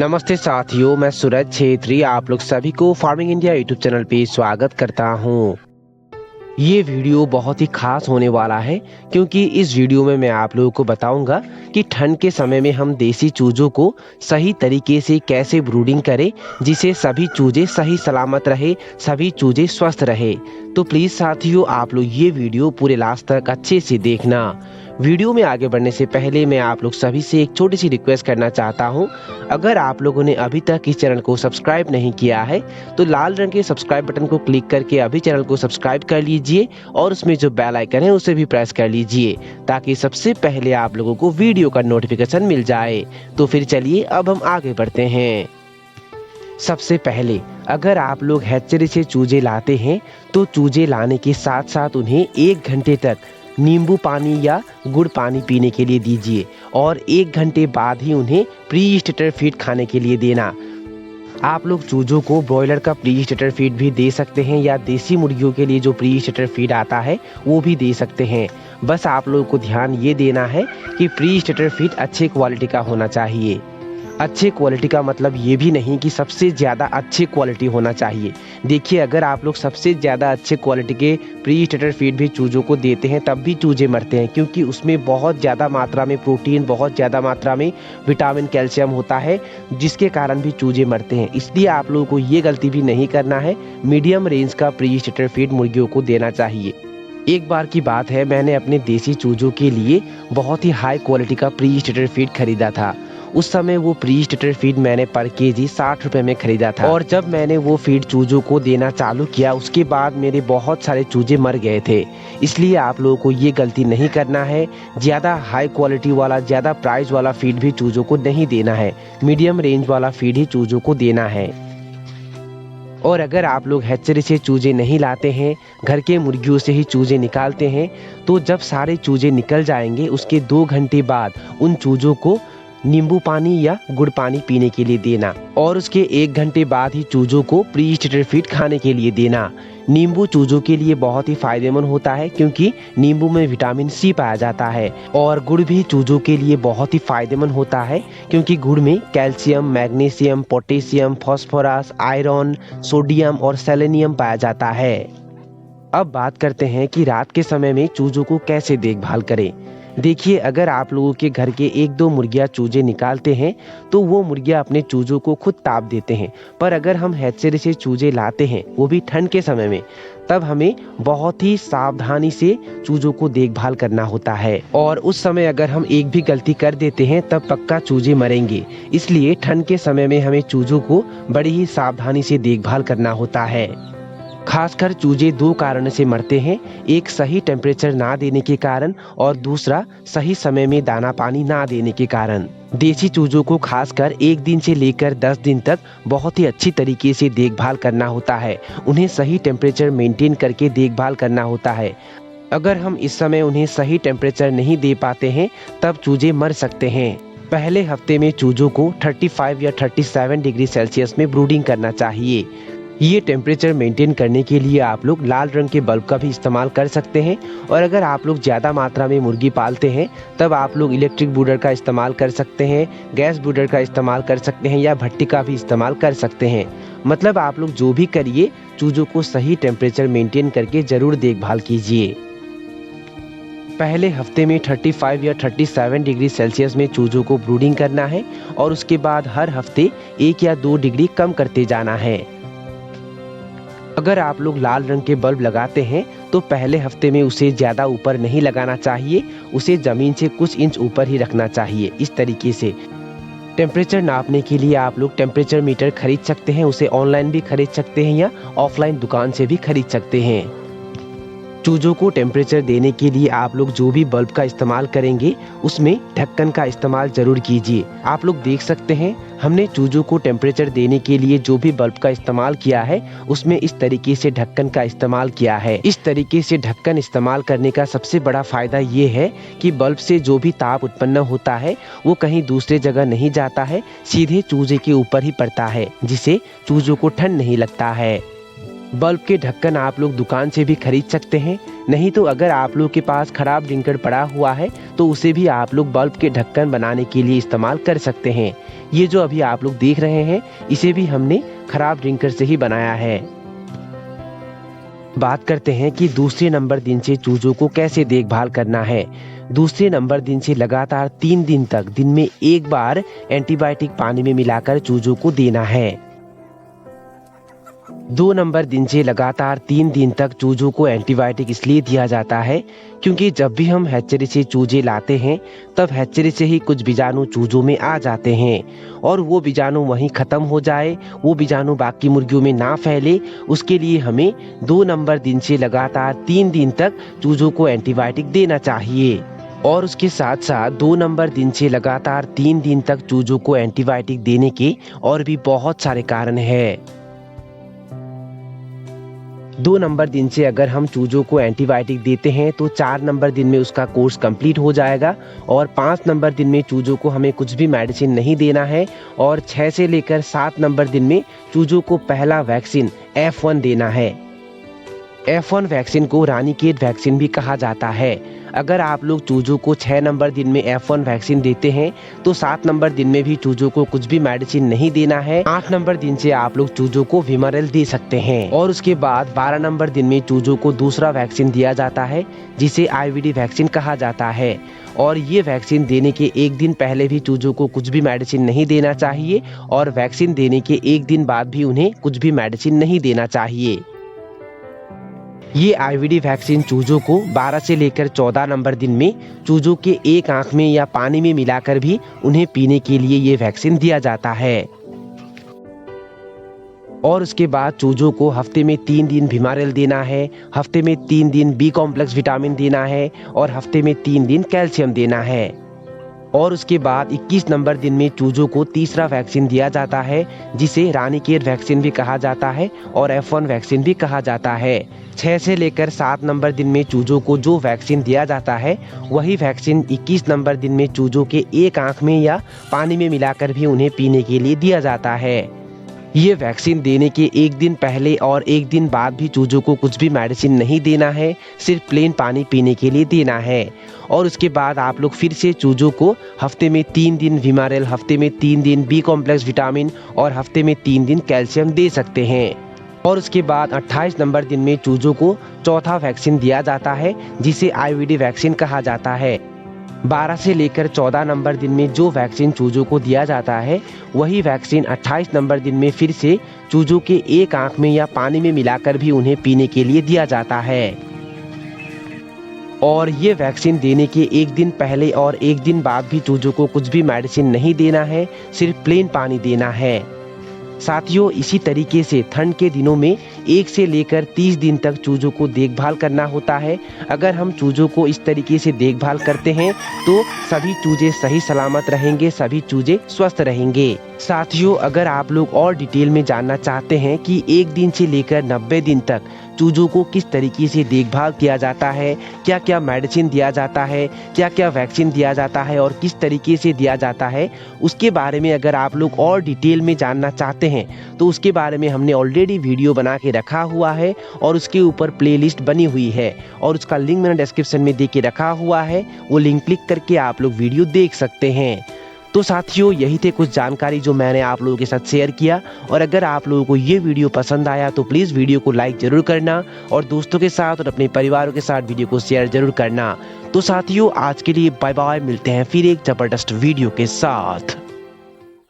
नमस्ते साथियों, मैं सूरज छेत्री आप लोग सभी को फार्मिंग इंडिया यूट्यूब चैनल पे स्वागत करता हूँ। ये वीडियो बहुत ही खास होने वाला है क्योंकि इस वीडियो में मैं आप लोगों को बताऊंगा कि ठंड के समय में हम देसी चूजों को सही तरीके से कैसे ब्रूडिंग करें जिससे सभी चूजे सही सलामत रहे, सभी चूजे स्वस्थ रहे। तो प्लीज़ साथियों आप लोग ये वीडियो पूरे लास्ट तक अच्छे से देखना। वीडियो में आगे बढ़ने से पहले मैं आप लोग सभी से एक छोटी सी रिक्वेस्ट करना चाहता हूं। अगर आप लोगों ने अभी तक इस चैनल को सब्सक्राइब नहीं किया है तो लाल रंग के सब्सक्राइब बटन को क्लिक करके अभी चैनल को सब्सक्राइब कर लीजिए और उसमें जो बेल आइकन है उसे भी प्रेस कर लीजिए ताकि सबसे पहले आप लोगों को वीडियो का नोटिफिकेशन मिल जाए। तो फिर चलिए अब हम आगे बढ़ते हैं। सबसे पहले अगर आप लोग हैचरी से चूजे लाते हैं तो चूजे लाने के साथ साथ उन्हें 1 घंटे तक नींबू पानी या गुड़ पानी पीने के लिए दीजिए और 1 घंटे बाद ही उन्हें प्री स्टार्टर फीड खाने के लिए देना। आप लोग चूजों को ब्रॉयलर का प्री स्टार्टर फीड भी दे सकते हैं या देसी मुर्गियों के लिए जो प्री स्टार्टर फीड आता है वो भी दे सकते हैं। बस आप लोगों को ध्यान ये देना है कि प्री स्टार्टर फीड अच्छे क्वालिटी का होना चाहिए। अच्छे क्वालिटी का मतलब ये भी नहीं कि सबसे ज़्यादा अच्छी क्वालिटी होना चाहिए। देखिए, अगर आप लोग सबसे ज़्यादा अच्छे क्वालिटी के प्री स्टार्टर फीड भी चूजों को देते हैं तब भी चूजे मरते हैं क्योंकि उसमें बहुत ज़्यादा मात्रा में प्रोटीन, बहुत ज़्यादा मात्रा में विटामिन, कैल्शियम होता है जिसके कारण भी चूजे मरते हैं। इसलिए आप लोगों को ये गलती भी नहीं करना है, मीडियम रेंज का प्री स्टार्टर फीड मुर्गियों को देना चाहिए। एक बार की बात है, मैंने अपने देसी चूजों के लिए बहुत ही हाई क्वालिटी का प्री स्टार्टर फीड खरीदा था। उस समय वो प्री स्टार्टर फीड मैंने पर केजी 60 रुपए में खरीदा था और जब मैंने वो फीड चूजों को देना चालू किया उसके बाद मेरे बहुत सारे चूजे मर गए थे। इसलिए आप लोगों को ये गलती नहीं करना है। ज़्यादा हाई क्वालिटी वाला, ज़्यादा प्राइस वाला फीड भी चूजों को नहीं देना है, मीडियम रेंज वाला फीड ही चूजों को देना है। और अगर आप लोग हैचरी से चूजे नहीं लाते हैं, घर के मुर्गियों से ही चूजे निकालते हैं, तो जब सारे चूजे निकल जाएंगे उसके 2 घंटे बाद उन चूजों को नींबू पानी या गुड़ पानी पीने के लिए देना और उसके 1 घंटे बाद ही चूजों को प्री स्टार्टर फीड खाने के लिए देना। नींबू चूजों के लिए बहुत ही फायदेमंद होता है क्योंकि नींबू में विटामिन सी पाया जाता है और गुड़ भी चूजों के लिए बहुत ही फायदेमंद होता है क्योंकि गुड़ में calcium, magnesium, potassium, phosphorus, iron, sodium और सेलेनियम पाया जाता है। अब बात करते हैं कि रात के समय में चूजों को कैसे देखभाल करें। देखिए, अगर आप लोगों के घर के 1-2 मुर्गियाँ चूजे निकालते हैं तो वो मुर्गियाँ अपने चूजों को खुद ताप देते हैं, पर अगर हम हैचरी से चूजे लाते हैं वो भी ठंड के समय में, तब हमें बहुत ही सावधानी से चूजों को देखभाल करना होता है और उस समय अगर हम एक भी गलती कर देते हैं तब पक्का चूजे मरेंगे। इसलिए ठंड के समय में हमें चूजों को बड़ी ही सावधानी से देखभाल करना होता है। खासकर चूजे 2 कारण से मरते हैं, एक सही टेम्परेचर ना देने के कारण और दूसरा सही समय में दाना पानी ना देने के कारण। देसी चूजों को खासकर 1 दिन से लेकर 10 दिन तक बहुत ही अच्छी तरीके से देखभाल करना होता है। उन्हें सही टेम्परेचर मेंटेन करके देखभाल करना होता है। अगर हम इस समय उन्हें सही टेम्परेचर नहीं दे पाते हैं तब चूजे मर सकते हैं। पहले हफ्ते में चूजों को 35 या 37 डिग्री सेल्सियस में ब्रूडिंग करना चाहिए। ये टेम्परेचर मेंटेन करने के लिए आप लोग लाल रंग के बल्ब का भी इस्तेमाल कर सकते हैं और अगर आप लोग ज़्यादा मात्रा में मुर्गी पालते हैं तब आप लोग इलेक्ट्रिक ब्रूडर का इस्तेमाल कर सकते हैं, गैस ब्रूडर का इस्तेमाल कर सकते हैं या भट्टी का भी इस्तेमाल कर सकते हैं। मतलब आप लोग जो भी करिए, चूजों को सही टेम्परेचर मेंटेन करके ज़रूर देखभाल कीजिए। पहले हफ्ते में 35 या 37 डिग्री सेल्सियस में चूजों को ब्रूडिंग करना है और उसके बाद हर हफ्ते 1 या 2 डिग्री कम करते जाना है। अगर आप लोग लाल रंग के बल्ब लगाते हैं तो पहले हफ्ते में उसे ज़्यादा ऊपर नहीं लगाना चाहिए, उसे ज़मीन से कुछ इंच ऊपर ही रखना चाहिए। इस तरीके से टेम्परेचर नापने के लिए आप लोग टेम्परेचर मीटर खरीद सकते हैं, उसे ऑनलाइन भी खरीद सकते हैं या ऑफलाइन दुकान से भी खरीद सकते हैं। चूजों को टेम्परेचर देने के लिए आप लोग जो भी बल्ब का इस्तेमाल करेंगे उसमें ढक्कन का इस्तेमाल जरूर कीजिए। आप लोग देख सकते हैं हमने चूजों को टेम्परेचर देने के लिए जो भी बल्ब का इस्तेमाल किया है उसमें इस तरीके से ढक्कन का इस्तेमाल किया है। इस तरीके से ढक्कन इस्तेमाल करने का सबसे बड़ा फायदा ये है कि बल्ब से जो भी ताप उत्पन्न होता है वो कहीं दूसरे जगह नहीं जाता है, सीधे चूजे के ऊपर ही पड़ता है, जिससे चूजों को ठंड नहीं लगता है। बल्ब के ढक्कन आप लोग दुकान से भी खरीद सकते हैं, नहीं तो अगर आप लोग के पास खराब लिंकर पड़ा हुआ है तो उसे भी आप लोग बल्ब के ढक्कन बनाने के लिए इस्तेमाल कर सकते हैं। ये जो अभी आप लोग देख रहे हैं, इसे भी हमने खराब ड्रिंकर से ही बनाया है। बात करते हैं कि दूसरे नंबर दिन से चूजों को कैसे देखभाल करना है। दूसरे नंबर दिन से लगातार 3 दिन तक दिन में एक बार एंटीबायोटिक पानी में मिलाकर चूजों को देना है। 2 नंबर दिन से लगातार 3 दिन तक चूजों को एंटीबायोटिक इसलिए दिया जाता है क्योंकि जब भी हम हैचरी से चूजे लाते हैं तब हैचरी से ही कुछ बीजाणु चूजों में आ जाते हैं और वो बीजाणु वहीं खत्म हो जाए, वो बीजाणु बाकी मुर्गियों में ना फैले, उसके लिए हमें 2 नंबर दिन से लगातार 3 दिन तक चूजों को एंटीबायोटिक देना चाहिए। और उसके साथ साथ 2 नंबर दिन से लगातार 3 दिन तक चूजों को एंटीबायोटिक देने के और भी बहुत सारे कारण हैं। 2 नंबर दिन से अगर हम चूजों को एंटीबायोटिक देते हैं तो 4 नंबर दिन में उसका कोर्स कंप्लीट हो जाएगा और 5 नंबर दिन में चूजों को हमें कुछ भी मेडिसिन नहीं देना है और 6 से लेकर 7 नंबर दिन में चूजों को पहला वैक्सीन F1 देना है। F1 वैक्सीन को रानीखेत वैक्सीन भी कहा जाता है। अगर आप लोग चूजों को 6 नंबर दिन में F1 वैक्सीन देते हैं तो 7 नंबर दिन में भी चूजों को कुछ भी मेडिसिन नहीं देना है। 8 नंबर दिन से आप लोग चूजों को विमरल दे सकते हैं और उसके बाद 12 नंबर दिन में चूजों को दूसरा वैक्सीन दिया जाता है जिसे IVD वैक्सीन कहा जाता है। और ये वैक्सीन देने के एक दिन पहले भी चूजों को कुछ भी मेडिसिन नहीं देना चाहिए और वैक्सीन देने के एक दिन बाद भी उन्हें कुछ भी मेडिसिन नहीं देना चाहिए। ये IVD वैक्सीन चूजों को 12 से लेकर 14 नंबर दिन में चूजों के एक आंख में या पानी में मिलाकर भी उन्हें पीने के लिए ये वैक्सीन दिया जाता है। और उसके बाद चूजों को हफ्ते में 3 दिन भिमारेल देना है, हफ्ते में 3 दिन B कॉम्प्लेक्स विटामिन देना है और हफ्ते में 3 दिन कैल्शियम देना है। और उसके बाद 21 नंबर दिन में चूजों को तीसरा वैक्सीन दिया जाता है जिसे रानीखेत वैक्सीन भी कहा जाता है और F1 वैक्सीन भी कहा जाता है। 6 से लेकर 7 नंबर दिन में चूजों को जो वैक्सीन दिया जाता है वही वैक्सीन 21 नंबर दिन में चूजों के एक आंख में या पानी में मिलाकर भी उन्हें पीने के लिए दिया जाता है। ये वैक्सीन देने के एक दिन पहले और एक दिन बाद भी चूजों को कुछ भी मेडिसिन नहीं देना है, सिर्फ प्लेन पानी पीने के लिए देना है। और उसके बाद आप लोग फिर से चूजों को हफ्ते में 3 दिन विमारेल, हफ्ते में 3 दिन B कॉम्प्लेक्स विटामिन और हफ्ते में 3 दिन कैल्शियम दे सकते हैं। और उसके बाद 28 नंबर दिन में चूजों को चौथा वैक्सीन दिया जाता है जिसे IVD वैक्सीन कहा जाता है। 12 से लेकर 14 नंबर दिन में जो वैक्सीन चूजों को दिया जाता है वही वैक्सीन 28 नंबर दिन में फिर से चूजों के एक आंख में या पानी में मिलाकर भी उन्हें पीने के लिए दिया जाता है। और ये वैक्सीन देने के एक दिन पहले और एक दिन बाद भी चूजों को कुछ भी मेडिसिन नहीं देना है, सिर्फ प्लेन पानी देना है। साथियों, इसी तरीके से ठंड के दिनों में 1 से लेकर 30 दिन तक चूजों को देखभाल करना होता है। अगर हम चूजों को इस तरीके से देखभाल करते हैं तो सभी चूजे सही सलामत रहेंगे, सभी चूजे स्वस्थ रहेंगे। साथियों, अगर आप लोग और डिटेल में जानना चाहते हैं कि 1 दिन से लेकर 90 दिन तक चूजों को किस तरीके से देखभाल किया जाता है, क्या क्या मेडिसिन दिया जाता है, क्या क्या वैक्सीन दिया जाता है और किस तरीके से दिया जाता है, उसके बारे में अगर आप लोग और डिटेल में जानना चाहते हैं तो उसके बारे में हमने ऑलरेडी वीडियो बना के रखा हुआ है और उसके ऊपर प्लेलिस्ट बनी हुई है और उसका लिंक मैंने डिस्क्रिप्शन में दे के रखा हुआ है। वो लिंक क्लिक करके आप लोग वीडियो देख सकते हैं। तो साथियों, यही थे कुछ जानकारी जो मैंने आप लोगों के साथ शेयर किया। और अगर आप लोगों को ये वीडियो पसंद आया तो प्लीज़ वीडियो को लाइक जरूर करना और दोस्तों के साथ और अपने परिवारों के साथ वीडियो को शेयर जरूर करना। तो साथियों, आज के लिए बाय बाय, मिलते हैं फिर एक जबरदस्त वीडियो के साथ।